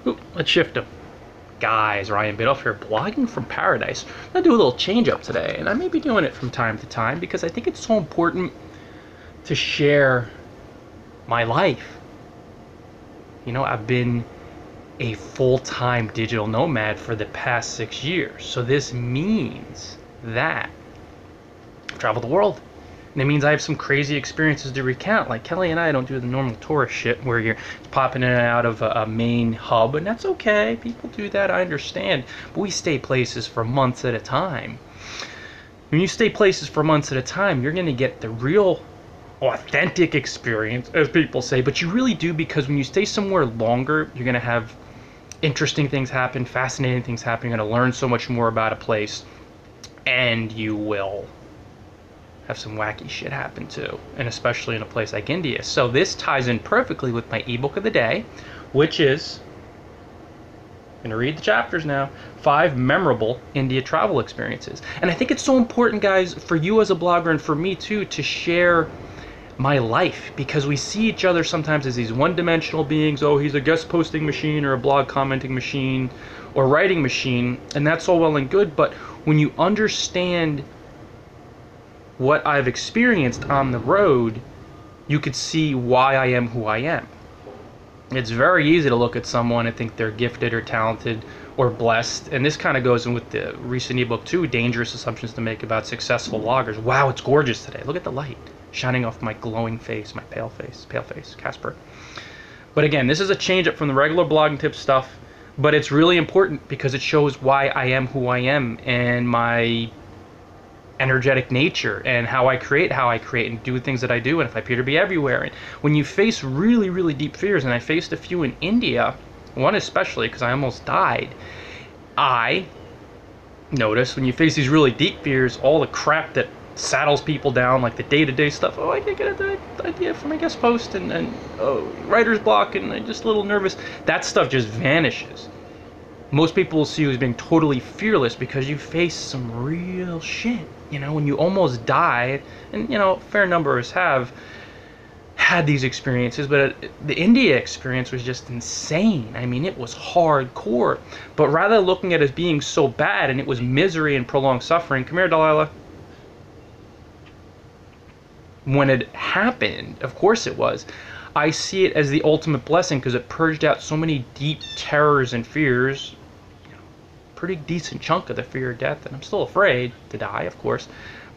Ooh, let's shift them. Guys, Ryan Biddulph here, blogging from paradise. I'm gonna do a little change up today, and I may be doing it from time to time because I think it's so important to share my life. You know, I've been a full-time digital nomad for the past 6 years, so this means that I've traveled the world. And it means I have some crazy experiences to recount. Like Kelly and I don't do the normal tourist shit where you're popping in and out of a main hub, and that's okay. People do that, I understand. But we stay places for months at a time. When you stay places for months at a time, you're going to get the real authentic experience, as people say. But you really do, because when you stay somewhere longer, you're going to have interesting things happen, fascinating things happen. You're going to learn so much more about a place, and you will have some wacky shit happen too, and especially in a place like India. So this ties in perfectly with my ebook of the day, which is, I'm going to read the chapters now, 5 memorable India travel experiences. And I think it's so important, guys, for you as a blogger and for me too, to share my life, because we see each other sometimes as these one-dimensional beings. Oh, he's a guest posting machine or a blog commenting machine or writing machine, and that's all well and good, but when you understand what I've experienced on the road, you could see why I am who I am. It's very easy to look at someone and think they're gifted or talented or blessed, and this kind of goes in with the recent ebook too, Dangerous Assumptions to Make About Successful Bloggers. Wow, it's gorgeous today. Look at the light shining off my glowing face, my pale face, Casper. But again, this is a change up from the regular blogging tip stuff, but it's really important because it shows why I am who I am and my energetic nature and how I create and do things that I do, and if I appear to be everywhere. And when you face really, really deep fears, and I faced a few in India, one especially because I almost died, I noticed when you face these really deep fears, all the crap that saddles people down, like the day-to-day stuff. Oh, I can't get the idea for my guest post, and oh, writer's block, and I'm just a little nervous. That stuff just vanishes. Most people will see you as being totally fearless because you face some real shit. You know, when you almost die, and you know, a fair number of us have had these experiences, but the India experience was just insane. I mean, it was hardcore. But rather than looking at it as being so bad and it was misery and prolonged suffering, come here, Delilah. When it happened, of course it was, I see it as the ultimate blessing because it purged out so many deep terrors and fears. Pretty decent chunk of the fear of death, and I'm still afraid to die, of course,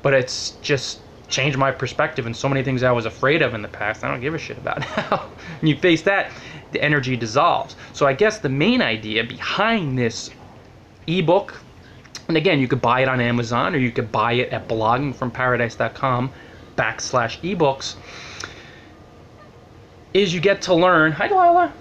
but it's just changed my perspective, and so many things I was afraid of in the past I don't give a shit about now. When you face that, the energy dissolves. So I guess the main idea behind this ebook, and again, you could buy it on Amazon or you could buy it at bloggingfromparadise.com/ebooks, is you get to learn, hi Delilah,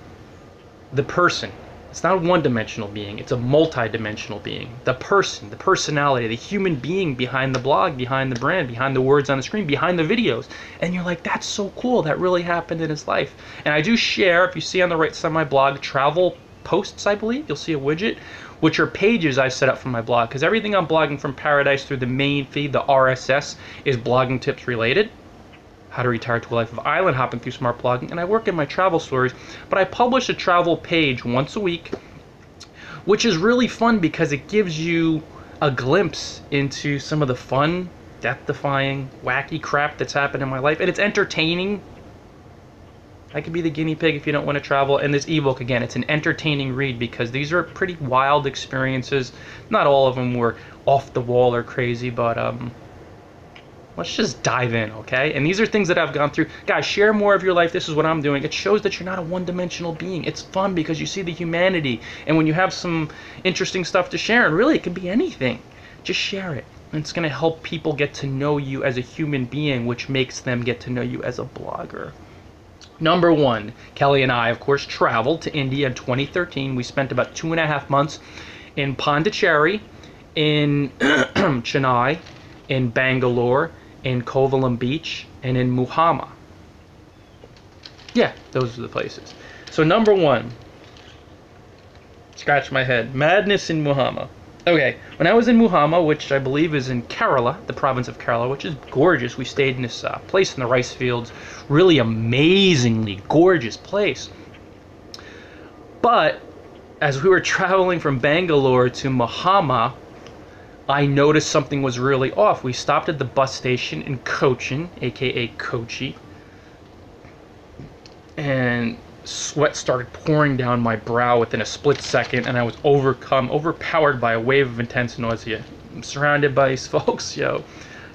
the person. It's not a one-dimensional being, it's a multi-dimensional being. The person, the personality, the human being behind the blog, behind the brand, behind the words on the screen, behind the videos. And you're like, that's so cool, that really happened in his life. And I do share, if you see on the right side of my blog, travel posts, I believe. You'll see a widget, which are pages I've set up for my blog. Because everything I'm blogging from Paradise through the main feed, the RSS, is blogging tips related. How to retire to a life of island hopping through smart blogging, and I work in my travel stories, but I publish a travel page once a week, which is really fun because it gives you a glimpse into some of the fun, death-defying, wacky crap that's happened in my life, and it's entertaining. I could be the guinea pig if you don't want to travel, and this ebook, again, it's an entertaining read because these are pretty wild experiences. Not all of them were off the wall or crazy, but let's just dive in, okay? And these are things that I've gone through. Guys, share more of your life. This is what I'm doing. It shows that you're not a one-dimensional being. It's fun because you see the humanity. And when you have some interesting stuff to share, and really it could be anything, just share it. And it's going to help people get to know you as a human being, which makes them get to know you as a blogger. Number 1, Kelly and I, of course, traveled to India in 2013. We spent about 2.5 months in Pondicherry, in Chennai, in Bangalore, in Kovalam Beach, and in Muhamma. Yeah, those are the places. So number 1, scratch my head, madness in Muhamma. Okay, when I was in Muhamma, which I believe is in Kerala, the province of Kerala, which is gorgeous, we stayed in this place in the rice fields, really amazingly gorgeous place. But as we were traveling from Bangalore to Mahama, I noticed something was really off. We stopped at the bus station in Cochin, aka Kochi, and sweat started pouring down my brow within a split second, and I was overpowered by a wave of intense nausea. I'm surrounded by these folks,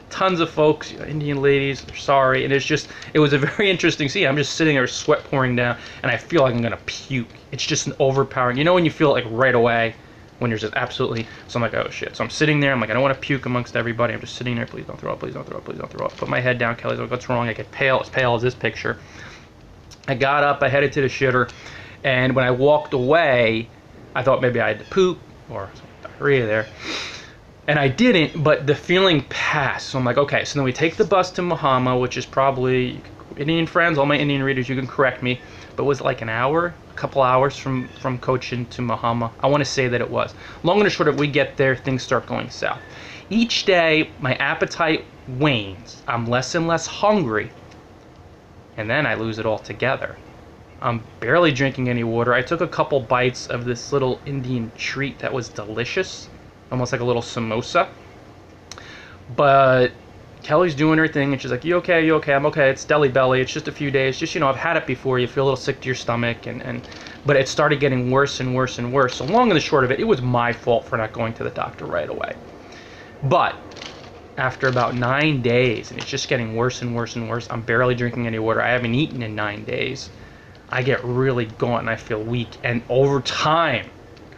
tons of folks, Indian ladies, they're sorry, and it was a very interesting scene. I'm just sitting there, sweat pouring down, and I feel like I'm gonna puke. It's just an overpowering, when you feel it like right away, when you're just absolutely, so I'm like, oh shit. So I'm sitting there, I'm like, I don't want to puke amongst everybody. I'm just sitting there, please don't throw up, please don't throw up, please don't throw up. Put my head down, Kelly's like, what's wrong? I get pale, as pale as this picture. I got up, I headed to the shitter, and when I walked away, I thought maybe I had to poop, or some diarrhea there. And I didn't, but the feeling passed. So I'm like, okay, so then we take the bus to Mahama, which is probably, Indian friends, all my Indian readers, you can correct me, but was it like an hour? A couple hours from Cochin to Mahama? I want to say that it was. Long and short of, we get there, things start going south. Each day, my appetite wanes. I'm less and less hungry. And then I lose it altogether. I'm barely drinking any water. I took a couple bites of this little Indian treat that was delicious, almost like a little samosa. But Kelly's doing her thing, and she's like, you okay, you okay? I'm okay, it's deli belly, it's just a few days, just, I've had it before, you feel a little sick to your stomach, but it started getting worse and worse and worse. So long and the short of it, it was my fault for not going to the doctor right away. But after about 9 days, and it's just getting worse and worse and worse, I'm barely drinking any water, I haven't eaten in 9 days, I get really gaunt and I feel weak, and over time,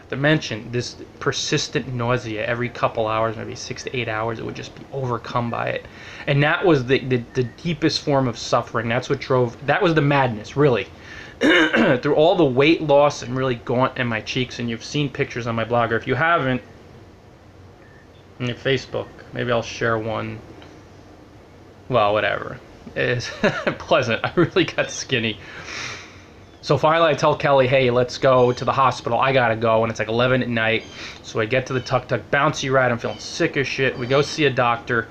to mention, this persistent nausea every couple hours, maybe 6 to 8 hours, it would just be overcome by it. And that was the deepest form of suffering. That was the madness, really. Through all the weight loss and really gaunt in my cheeks, and you've seen pictures on my blog, or if you haven't, on your Facebook, maybe I'll share one. Well, whatever. It's pleasant. I really got skinny. So finally I tell Kelly, hey, let's go to the hospital. I gotta go, and it's like 11 at night. So I get to the tuk-tuk, bouncy ride, I'm feeling sick as shit. We go see a doctor.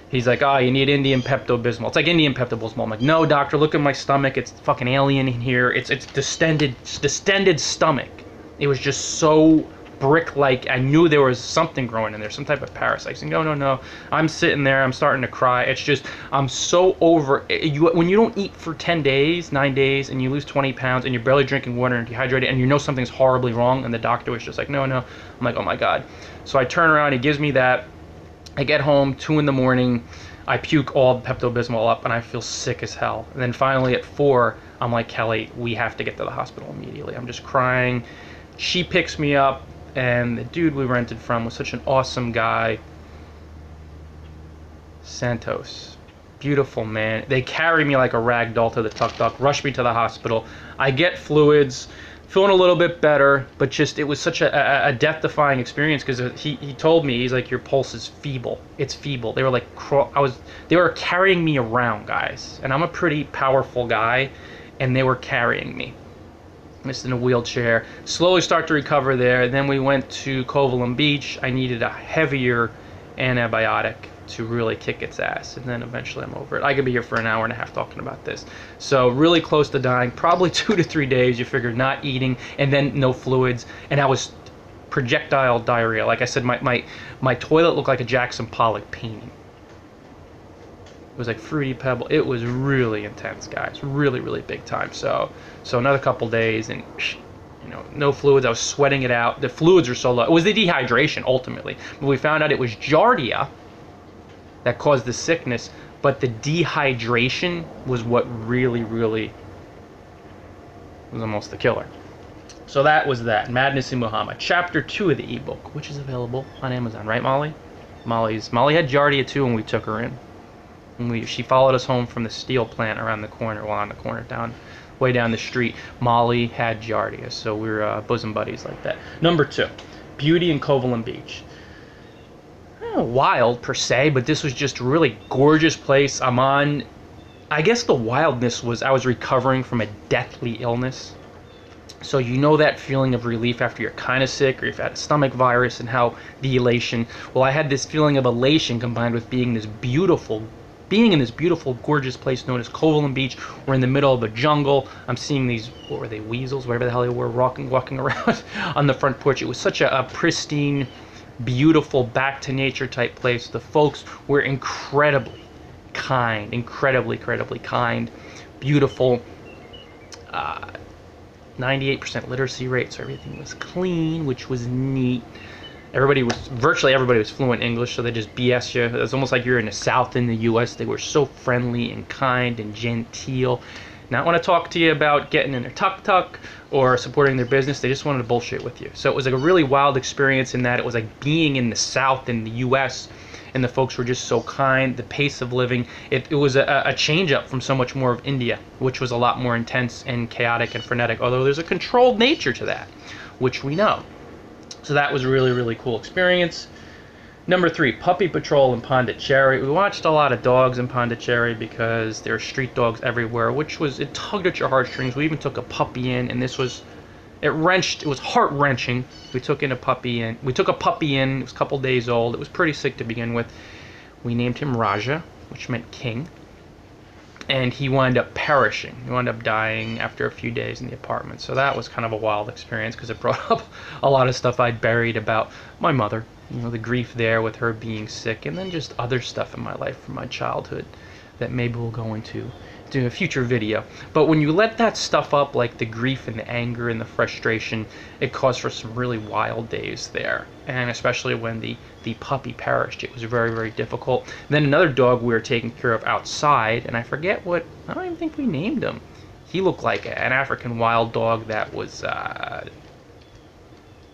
He's like, oh, you need Indian Pepto-Bismol. It's like Indian Pepto-Bismol. I'm like, no, doctor, look at my stomach. It's fucking alien in here. It's distended stomach. It was just so brick-like. I knew there was something growing in there, some type of parasite. He's like, no. I'm sitting there, I'm starting to cry. It's just, I'm so over when you don't eat for 10 days, 9 days, and you lose 20 pounds, and you're barely drinking water and dehydrated, and you know something's horribly wrong, and the doctor was just like, no. I'm like, oh my God. So I turn around, he gives me that. I get home, 2 in the morning, I puke all the Pepto-Bismol up, and I feel sick as hell. And then finally at 4, I'm like, Kelly, we have to get to the hospital immediately. I'm just crying. She picks me up, and the dude we rented from was such an awesome guy. Santos. Beautiful man. They carry me like a rag doll to the tuk-tuk, rush me to the hospital. I get fluids, feeling a little bit better, but just, it was such a death-defying experience, because he told me, he's like, your pulse is feeble. It's feeble. They were like, they were carrying me around, guys. And I'm a pretty powerful guy, and they were carrying me. Just in a wheelchair. Slowly start to recover there. Then we went to Kovalam Beach. I needed a heavier antibiotic to really kick its ass, and then eventually I'm over it. I could be here for an hour and a half talking about this. So really close to dying, probably 2 to 3 days. You figure, not eating, and then no fluids, and I was projectile diarrhea. Like I said, my toilet looked like a Jackson Pollock painting. It was like Fruity Pebble. It was really intense, guys. Really, really big time. So another couple days, and no fluids. I was sweating it out. The fluids are so low. It was the dehydration, ultimately. But we found out it was Giardia that caused the sickness, but the dehydration was what really, really was almost the killer. So that was that. Madness in Muhammad. Chapter 2 of the ebook, which is available on Amazon. Right, Molly? Molly had Giardia too when we took her in. She followed us home from the steel plant around the corner, way down the street. Molly had Giardia, so we were bosom buddies like that. Number 2, beauty in Kovalam Beach. Wild per se, but this was just a really gorgeous place. I guess the wildness was, I was recovering from a deathly illness. So you know that feeling of relief after you're kind of sick, or you've had a stomach virus, and how the elation. Well, I had this feeling of elation combined with being this beautiful being in this beautiful, gorgeous place known as Kovalan Beach. We're in the middle of a jungle. I'm seeing these, what were they, weasels, whatever the hell they were, walking around on the front porch. It was such a pristine, beautiful, back to nature type place. The folks were incredibly kind, incredibly kind, beautiful. 98% literacy rate, so everything was clean, which was neat. Virtually everybody was fluent English, so they just BS you. It was almost like you're in the South in the U.S. They were so friendly and kind and genteel. Not want to talk to you about getting in their tuk-tuk or supporting their business. They just wanted to bullshit with you. So it was like a really wild experience in that it was like being in the South in the U.S., and the folks were just so kind. The pace of living, it was a change up from so much more of India, which was a lot more intense and chaotic and frenetic, although there's a controlled nature to that, which we know. So that was a really cool experience. Number 3, Puppy Patrol in Pondicherry. We watched a lot of dogs in Pondicherry because there are street dogs everywhere, it tugged at your heartstrings. We even took a puppy in, and it was heart-wrenching. We took a puppy in. It was a couple days old. It was pretty sick to begin with. We named him Raja, which meant king. And he wound up perishing. He wound up dying after a few days in the apartment. So that was kind of a wild experience because it brought up a lot of stuff I'd buried about my mother. You know, the grief there with her being sick, and then just other stuff in my life from my childhood that maybe we'll go into a future video. But when you let that stuff up, like the grief and the anger and the frustration, it caused for some really wild days there. And especially when the puppy perished, it was very difficult. And then another dog we were taking care of outside, and I don't even think we named him. He looked like an African wild dog that was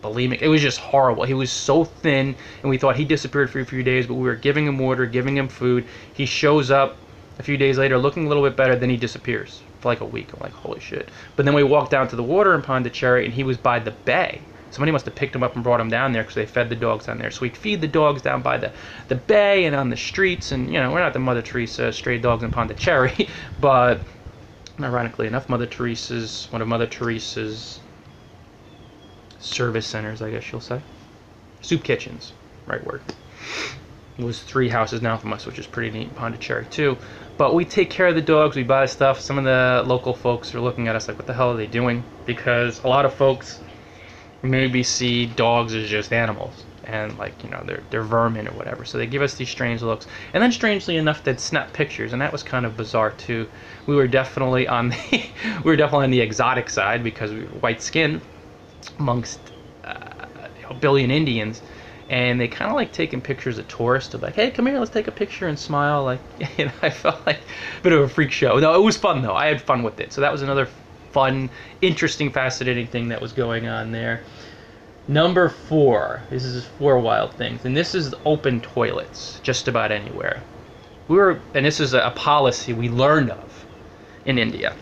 bulimic. It was just horrible. He was so thin, and we thought he disappeared for a few days, but we were giving him water, giving him food. He shows up a few days later looking a little bit better, then he disappears for like a week. I'm like, holy shit. But then we walked down to the water in Pondicherry, and he was by the bay. Somebody must have picked him up and brought him down there because they fed the dogs down there. So we'd feed the dogs down by the bay and on the streets, and you know, we're not the Mother Teresa stray dogs in Pondicherry, but ironically enough, one of Mother Teresa's service centers, I guess you'll say. Soup kitchens, right word. It was 3 houses down from us, which is pretty neat in Pondicherry too. But we take care of the dogs, we buy stuff. Some of the local folks are looking at us like, what the hell are they doing? Because a lot of folks maybe see dogs as just animals, and like, you know, they're vermin or whatever. So they give us these strange looks. And then strangely enough, they'd snap pictures, and that was kind of bizarre too. We were definitely on the exotic side because we were white skinned amongst a billion Indians. And they kind of like taking pictures of tourists of like, hey, come here, let's take a picture and smile. Like, you know, I felt like a bit of a freak show. No, it was fun though. I had fun with it. So that was another fun, interesting, fascinating thing that was going on there. Number 4. This is 4 wild things. And this is open toilets just about anywhere. And this is a policy we learned of in India.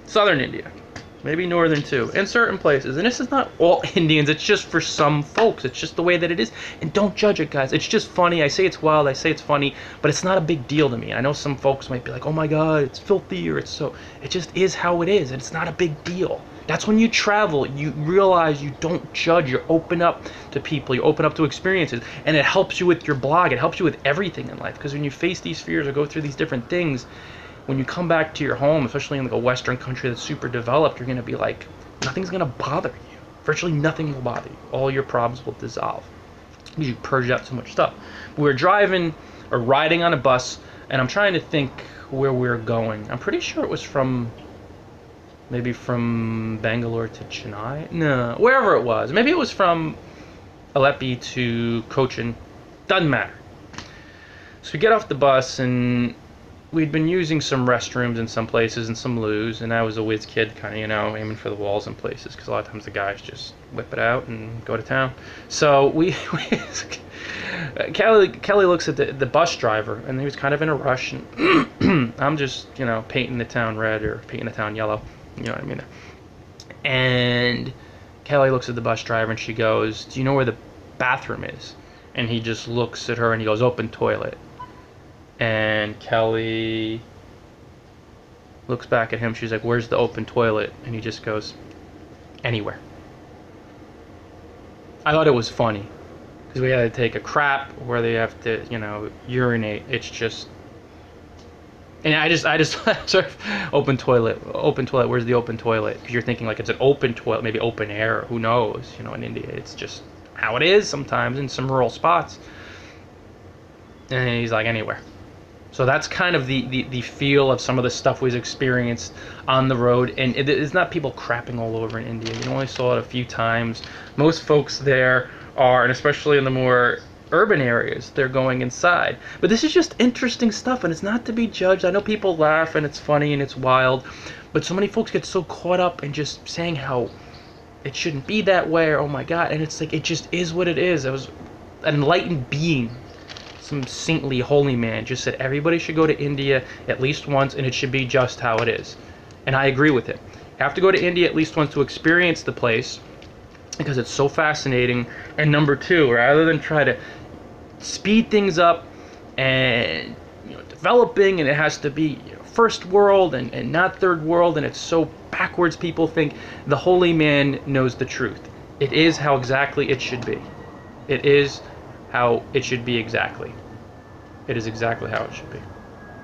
Southern India. Maybe northern too, in certain places. And this is not all Indians, it's just for some folks. It's just the way that it is. And don't judge it, guys. It's just funny. I say it's wild, I say it's funny, but it's not a big deal to me. I know some folks might be like, oh my God, it's filthy, or it's so... It just is how it is, and it's not a big deal. That's when you travel, you realize you don't judge. You open up to people, you open up to experiences, and it helps you with your blog. It helps you with everything in life, because when you face these fears or go through these different things, when you come back to your home, especially in like a Western country that's super developed, you're going to be like, nothing's going to bother you. Virtually nothing will bother you. All your problems will dissolve. You purge out so much stuff. We were driving or riding on a bus, and I'm trying to think where we were going. I'm pretty sure it was maybe from Bangalore to Chennai? No, wherever it was. Maybe it was from Aleppi to Cochin. Doesn't matter. So we get off the bus, and we'd been using some restrooms in some places and some loos, and I was a whiz kid, kind of, you know, aiming for the walls in places, because a lot of times the guys just whip it out and go to town. So Kelly looks at the bus driver, and he was kind of in a rush, and I'm just, you know, painting the town red or painting the town yellow, you know what I mean? And Kelly looks at the bus driver, and she goes, do you know where the bathroom is? And he just looks at her, and he goes, open toilet. And Kelly looks back at him. She's like, where's the open toilet? And he just goes, anywhere. I thought it was funny, because we had to take a crap where they have to, you know, urinate. It's just And I just sort of open toilet. Where's the open toilet? Because you're thinking like it's an open toilet, maybe open air. Who knows? You know, in India, it's just how it is sometimes in some rural spots. And he's like, anywhere. So that's kind of the feel of some of the stuff we've experienced on the road. And it's not people crapping all over in India. You only saw it a few times. Most folks there are, and especially in the more urban areas, they're going inside. But this is just interesting stuff, and it's not to be judged. I know people laugh and it's funny and it's wild, but so many folks get so caught up in just saying how it shouldn't be that way, or oh my god, and it's like it just is what it is. It was an enlightened being, some saintly holy man, just said everybody should go to India at least once, and it should be just how it is. And I agree with him. You have to go to India at least once to experience the place, because it's so fascinating. And number two, rather than try to speed things up and developing, and it has to be first world and not third world, and it's so backwards, people think, the holy man knows the truth. It is how exactly it should be. It is how it should be exactly. It is exactly how it should be.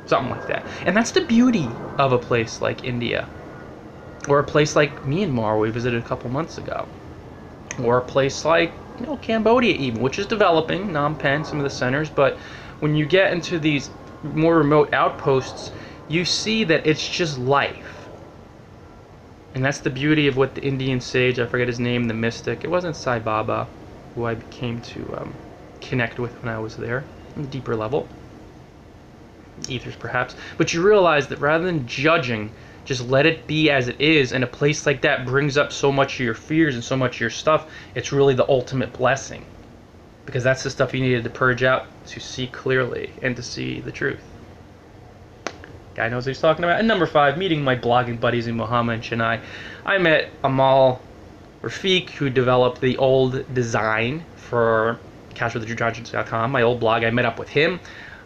Something like that. And that's the beauty of a place like India, or a place like Myanmar we visited a couple months ago, or a place like Cambodia even, which is developing, Phnom Penh, some of the centers. But when you get into these more remote outposts, you see that it's just life. And that's the beauty of what the Indian sage, I forget his name, the mystic, it wasn't Sai Baba, who I came to connect with when I was there on a deeper level, ethers perhaps, but you realize that rather than judging, just let it be as it is. And a place like that brings up so much of your fears and so much of your stuff. It's really the ultimate blessing, because that's the stuff you needed to purge out to see clearly and to see the truth. Guy knows what he's talking about. And number 5, meeting my blogging buddies in Muhammad and Chennai. I met Amal Rafiq, who developed the old design for cashwiththedrudragents.com, my old blog. I met up with him.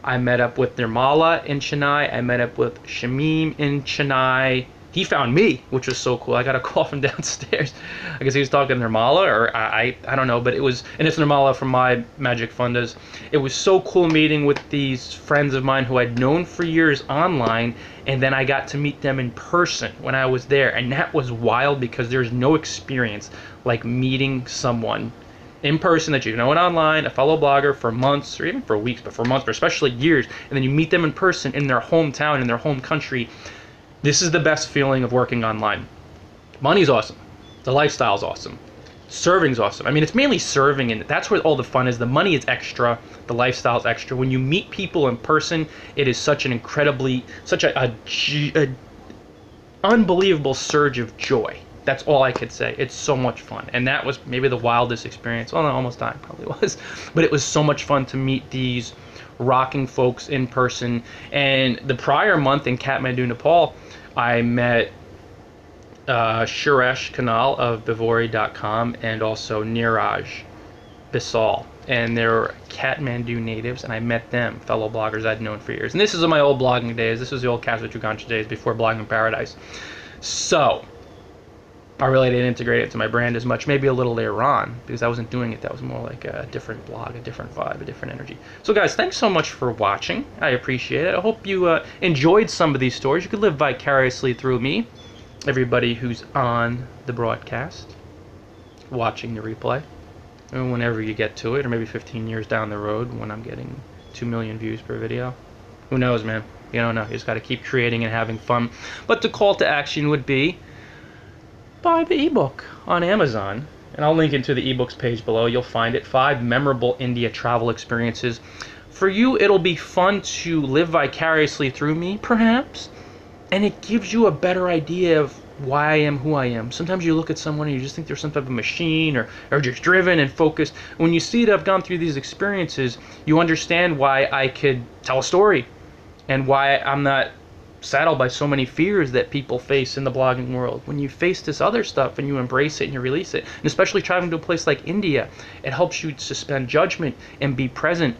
I met up with Nirmala in Chennai. I met up with Shamim in Chennai. He found me, which was so cool. I got a call from downstairs. I guess he was talking to Nirmala, or I don't know, but it was, and it's Nirmala from my Magic Fundas. It was so cool meeting with these friends of mine who I'd known for years online, and then I got to meet them in person when I was there, and that was wild, because there's no experience like meeting someone in person that you know it online, a fellow blogger for months, or even for weeks, but for months, but especially years, and then you meet them in person in their hometown, in their home country. This is the best feeling of working online. Money's awesome. The lifestyle's awesome. Serving's awesome. I mean, it's mainly serving, and that's where all the fun is. The money is extra. The lifestyle's extra. When you meet people in person, it is such an incredibly, such a unbelievable surge of joy. That's all I could say. It's so much fun. And that was maybe the wildest experience. Well, no, almost time probably was. But it was so much fun to meet these rocking folks in person. And the prior month in Kathmandu, Nepal, I met Suresh Kanal of Bivori.com and also Niraj Bisal. And they're Kathmandu natives, and I met them, fellow bloggers I'd known for years. And this is in my old blogging days. This was the old Kasva days before Blogging Paradise. So I really didn't integrate it into my brand as much, maybe a little later on, because I wasn't doing it. That was more like a different blog, a different vibe, a different energy. So guys, thanks so much for watching. I appreciate it. I hope you enjoyed some of these stories. You could live vicariously through me, everybody who's on the broadcast, watching the replay, and whenever you get to it, or maybe 15 years down the road when I'm getting 2 million views per video. Who knows, man? You don't know. You just got to keep creating and having fun. But the call to action would be, buy the ebook on Amazon, and I'll link into the ebooks page below. You'll find it. 5 memorable India travel experiences. For you, it'll be fun to live vicariously through me, perhaps, and it gives you a better idea of why I am who I am. Sometimes you look at someone and you just think they're some type of machine, or just driven and focused. When you see that I've gone through these experiences, you understand why I could tell a story, and why I'm not saddled by so many fears that people face in the blogging world. When you face this other stuff and you embrace it and you release it, and especially traveling to a place like India, it helps you suspend judgment and be present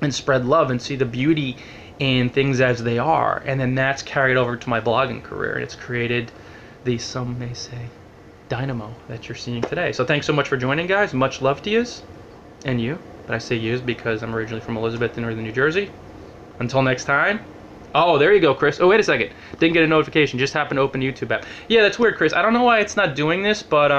and spread love and see the beauty in things as they are. And then that's carried over to my blogging career, and it's created the, some may say, dynamo that you're seeing today. So thanks so much for joining, guys. Much love to yous and you, but I say yous because I'm originally from Elizabeth, Northern New Jersey. Until next time, Oh, there you go, Chris. Oh, wait a second. Didn't get a notification. Just happened to open the YouTube app. Yeah, that's weird, Chris. I don't know why it's not doing this, but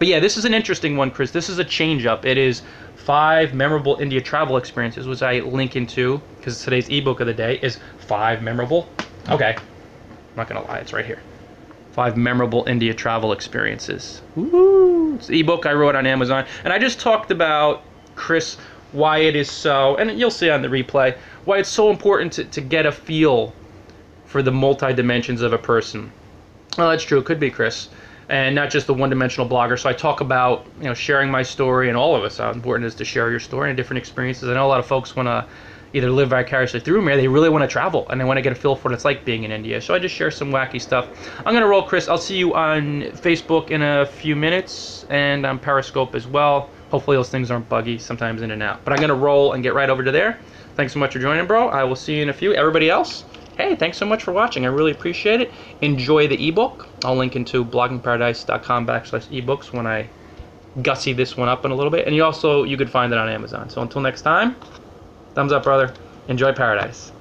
yeah, this is an interesting one, Chris. This is a change up. It is 5 memorable India travel experiences, which I link into because today's ebook of the day is 5 memorable. Okay, I'm not gonna lie, it's right here. 5 memorable India travel experiences. Woo! It's the ebook I wrote on Amazon, and I just talked about, Chris, why it is so, and you'll see on the replay, why it's so important to get a feel for the multi-dimensions of a person. Well, that's true. It could be, Chris, and not just the one-dimensional blogger. So I talk about, you know, sharing my story, and all of us, how important it is to share your story and different experiences. I know a lot of folks want to either live vicariously through me, or they really want to travel, and they want to get a feel for what it's like being in India. So I just share some wacky stuff. I'm going to roll, Chris. I'll see you on Facebook in a few minutes, and on Periscope as well. Hopefully those things aren't buggy, sometimes in and out. But I'm going to roll and get right over to there. Thanks so much for joining, bro. I will see you in a few. Everybody else, hey, thanks so much for watching. I really appreciate it. Enjoy the ebook. I'll link into bloggingparadise.com/ebooks when I gussy this one up in a little bit. And you could find it on Amazon. So until next time, thumbs up, brother. Enjoy paradise.